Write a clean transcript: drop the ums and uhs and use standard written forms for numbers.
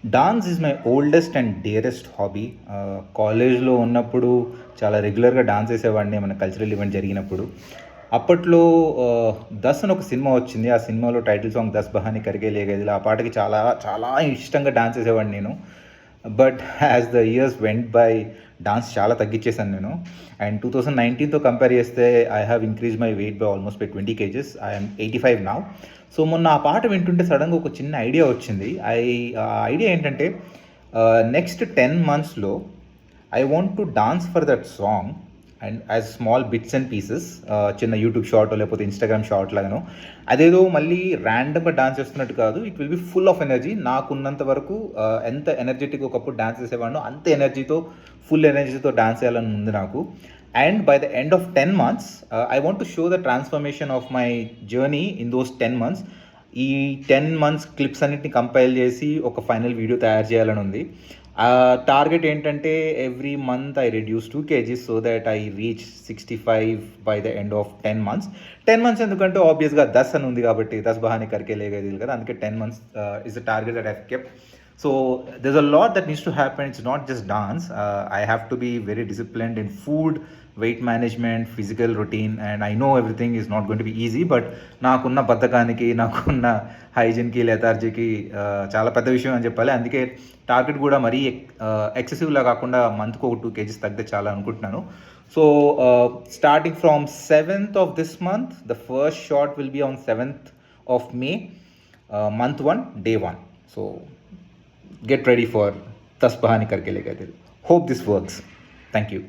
Dance is my oldest and dearest hobby. కాలేజ్లో ఉన్నప్పుడు చాలా రెగ్యులర్గా డాన్స్ చేసేవాడిని మన కల్చరల్ ఈవెంట్ జరిగినప్పుడు. అప్పట్లో 'దస్' అని ఒక సినిమా వచ్చింది. ఆ సినిమాలో టైటిల్ సాంగ్ 'దస్ బహానీ కర్కే లే గయేదిల్' ఆ పాటకి చాలా చాలా ఇష్టంగా డాన్స్ చేసేవాడిని నేను. But as the years went by dance చాలా తగ్గించేశాను నేను. అండ్ 2019తో కంపేర్ చేస్తే I have increase my weight by almost by 20 kgs. I'm 85 now. So మొన్న ఆ పాట వింటుంటే సడన్గా ఒక చిన్న ఐడియా వచ్చింది. ఆ ఐడియా ఏంటంటే నెక్స్ట్ 10 monthsలో I want to dance for that song and as small bits and pieces, చిన్న యూట్యూబ్ షార్ట్ లేకపోతే ఇన్స్టాగ్రామ్ షార్ట్ లాగాను. అదేదో మళ్ళీ ర్యాండమ్గా డాన్స్ చేస్తున్నట్టు కాదు, it will be full of energy. నాకున్నంత వరకు ఎంత ఎనర్జెటిక్ ఒకప్పుడు డాన్స్ చేసేవాడినో అంత ఎనర్జీతో, ఫుల్ ఎనర్జీతో డాన్స్ చేయాలని ఉంది నాకు. And by the end of 10 months I want to show the transformation of my journey in those 10 months. ఈ 10 months క్లిప్స్ అన్నిటిని కంపైల్ చేసి ఒక ఫైనల్ వీడియో తయారు చేయాలని ఉంది. టార్గెట్ ఏంటంటే every month I reduce 2 kgs so that I reach 65 by the end of 10 months. 10 months ఎందుకంటే ఆబ్వియస్గా 10 అని ఉంది కాబట్టి 10 బహానీ కర్కే లే గయేదిల్ కదా, అందుకే 10 months is the target that I have kept. So there's a lot that needs to happen. It's not just dance. I have to be very disciplined in food, weight management, physical routine, and I know everything is not going to be easy, but నాకున్న బద్ధకానికి, నాకున్న హైజీన్కి, లెథార్జీకి చాలా పెద్ద విషయం అని చెప్పాలి. అందుకే target కూడా మరీ ఎక్సెసివ్లా కాకుండా మంత్కి ఒక 2 kgs తగ్గితే చాలా అనుకుంటున్నాను. So starting from 7th of this month, the first shot will be on 7th of May, month 1, day 1. So get ready for 10 बहानी करके ले गए थे. Hope this works. Thank you.